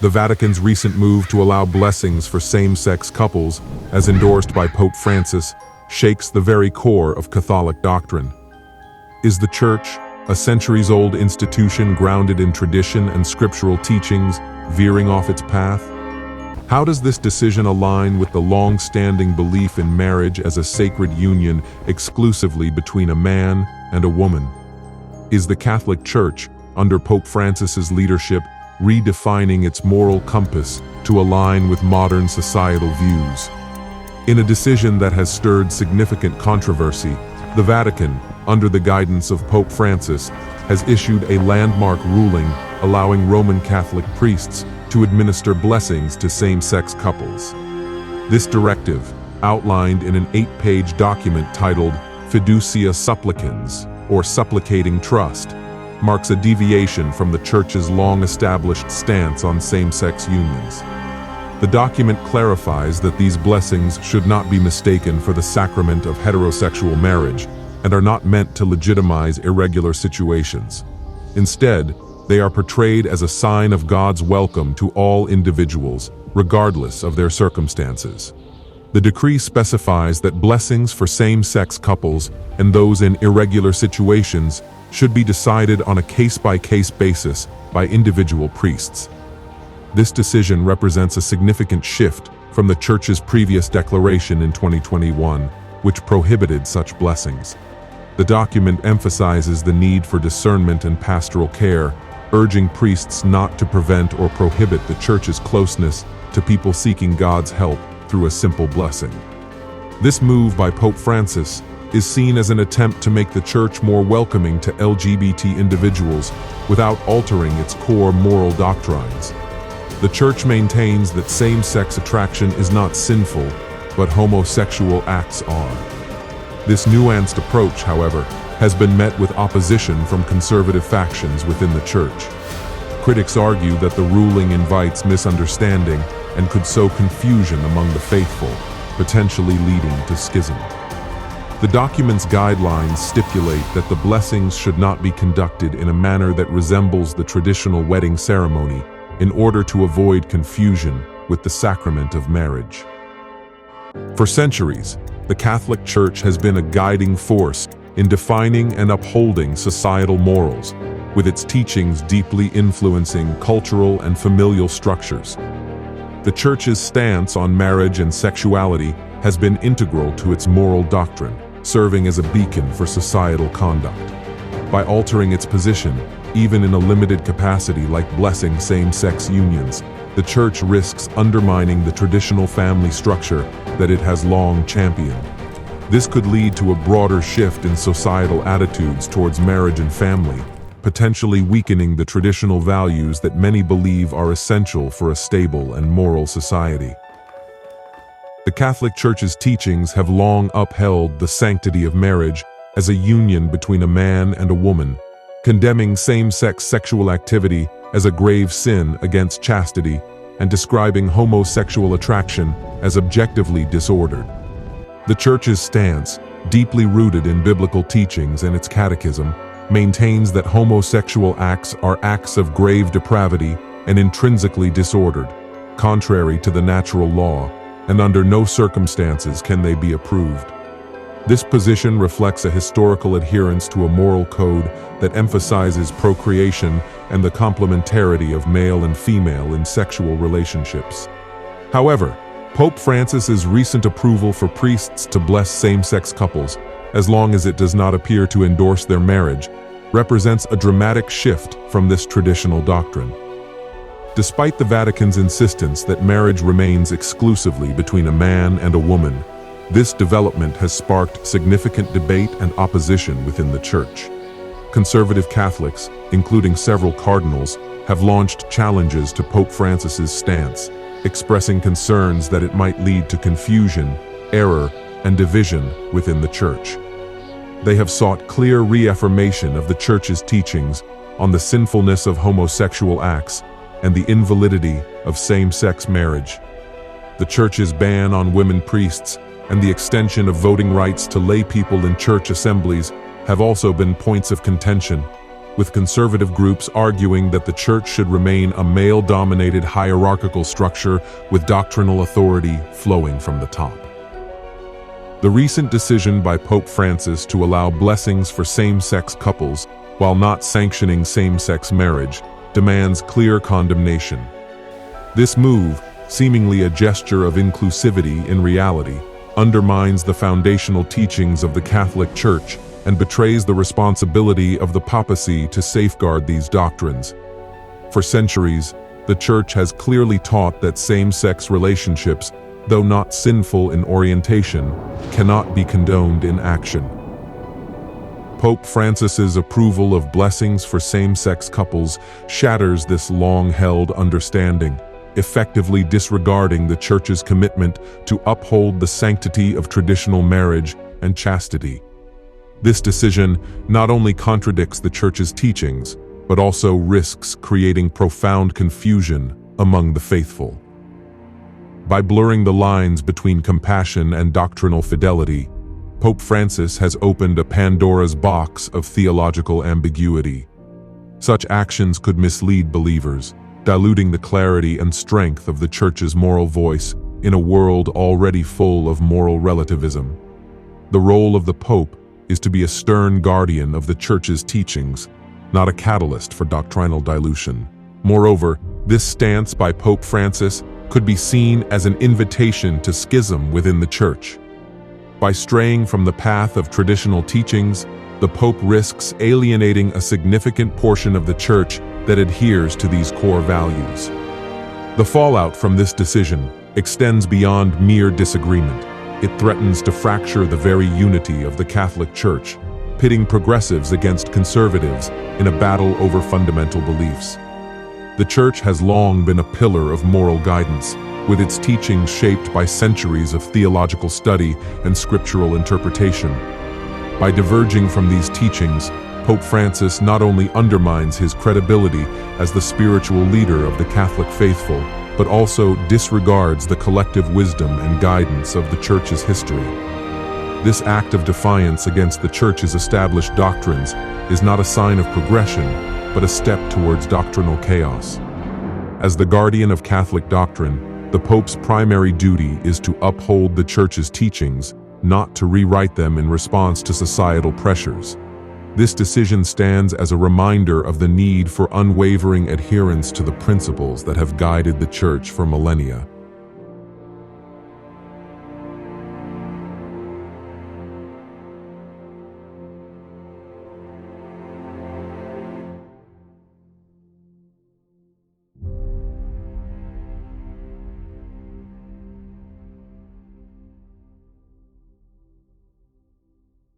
The Vatican's recent move to allow blessings for same-sex couples, as endorsed by Pope Francis, shakes the very core of Catholic doctrine. Is the Church, a centuries-old institution grounded in tradition and scriptural teachings, veering off its path? How does this decision align with the long-standing belief in marriage as a sacred union exclusively between a man and a woman? Is the Catholic Church, under Pope Francis's leadership, redefining its moral compass to align with modern societal views? In a decision that has stirred significant controversy, the Vatican, under the guidance of Pope Francis, has issued a landmark ruling allowing Roman Catholic priests to administer blessings to same-sex couples. This directive, outlined in an 8-page document titled Fiducia Supplicans, or Supplicating Trust, marks a deviation from the Church's long-established stance on same-sex unions. The document clarifies that these blessings should not be mistaken for the sacrament of heterosexual marriage and are not meant to legitimize irregular situations. Instead, they are portrayed as a sign of God's welcome to all individuals, regardless of their circumstances. The decree specifies that blessings for same-sex couples and those in irregular situations should be decided on a case-by-case basis by individual priests. This decision represents a significant shift from the Church's previous declaration in 2021, which prohibited such blessings. The document emphasizes the need for discernment and pastoral care, urging priests not to prevent or prohibit the Church's closeness to people seeking God's help through a simple blessing. This move by Pope Francis is seen as an attempt to make the Church more welcoming to LGBT individuals without altering its core moral doctrines. The Church maintains that same-sex attraction is not sinful, but homosexual acts are. This nuanced approach, however, has been met with opposition from conservative factions within the Church. Critics argue that the ruling invites misunderstanding and could sow confusion among the faithful, potentially leading to schism. The document's guidelines stipulate that the blessings should not be conducted in a manner that resembles the traditional wedding ceremony in order to avoid confusion with the sacrament of marriage. For centuries, the Catholic Church has been a guiding force in defining and upholding societal morals, with its teachings deeply influencing cultural and familial structures. The Church's stance on marriage and sexuality has been integral to its moral doctrine, serving as a beacon for societal conduct. By altering its position, even in a limited capacity like blessing same-sex unions, the Church risks undermining the traditional family structure that it has long championed. This could lead to a broader shift in societal attitudes towards marriage and family, potentially weakening the traditional values that many believe are essential for a stable and moral society. The Catholic Church's teachings have long upheld the sanctity of marriage as a union between a man and a woman, condemning same-sex sexual activity as a grave sin against chastity and describing homosexual attraction as objectively disordered. The Church's stance, deeply rooted in biblical teachings and its catechism, maintains that homosexual acts are acts of grave depravity and intrinsically disordered, contrary to the natural law, and under no circumstances can they be approved. This position reflects a historical adherence to a moral code that emphasizes procreation and the complementarity of male and female in sexual relationships. However, Pope Francis's recent approval for priests to bless same-sex couples, as long as it does not appear to endorse their marriage, represents a dramatic shift from this traditional doctrine. Despite the Vatican's insistence that marriage remains exclusively between a man and a woman, this development has sparked significant debate and opposition within the Church. Conservative Catholics, including several cardinals, have launched challenges to Pope Francis's stance, expressing concerns that it might lead to confusion, error, and division within the Church. They have sought clear reaffirmation of the Church's teachings on the sinfulness of homosexual acts and the invalidity of same-sex marriage. The Church's ban on women priests and the extension of voting rights to lay people in church assemblies have also been points of contention. with conservative groups arguing that the Church should remain a male-dominated hierarchical structure with doctrinal authority flowing from the top. The recent decision by Pope Francis to allow blessings for same-sex couples while not sanctioning same-sex marriage demands clear condemnation. This move, seemingly a gesture of inclusivity in reality, undermines the foundational teachings of the Catholic Church and betrays the responsibility of the papacy to safeguard these doctrines. For centuries, the Church has clearly taught that same-sex relationships, though not sinful in orientation, cannot be condoned in action. Pope Francis's approval of blessings for same-sex couples shatters this long-held understanding, effectively disregarding the Church's commitment to uphold the sanctity of traditional marriage and chastity. This decision not only contradicts the Church's teachings, but also risks creating profound confusion among the faithful. By blurring the lines between compassion and doctrinal fidelity, Pope Francis has opened a Pandora's box of theological ambiguity. Such actions could mislead believers, diluting the clarity and strength of the Church's moral voice in a world already full of moral relativism. The role of the Pope is to be a stern guardian of the Church's teachings, not a catalyst for doctrinal dilution. Moreover, this stance by Pope Francis could be seen as an invitation to schism within the Church. By straying from the path of traditional teachings, the Pope risks alienating a significant portion of the Church that adheres to these core values. The fallout from this decision extends beyond mere disagreement. It threatens to fracture the very unity of the Catholic Church, pitting progressives against conservatives in a battle over fundamental beliefs. The Church has long been a pillar of moral guidance, with its teachings shaped by centuries of theological study and scriptural interpretation. By diverging from these teachings, Pope Francis not only undermines his credibility as the spiritual leader of the Catholic faithful, but also disregards the collective wisdom and guidance of the Church's history. This act of defiance against the Church's established doctrines is not a sign of progression, but a step towards doctrinal chaos. As the guardian of Catholic doctrine, the Pope's primary duty is to uphold the Church's teachings, not to rewrite them in response to societal pressures. This decision stands as a reminder of the need for unwavering adherence to the principles that have guided the Church for millennia.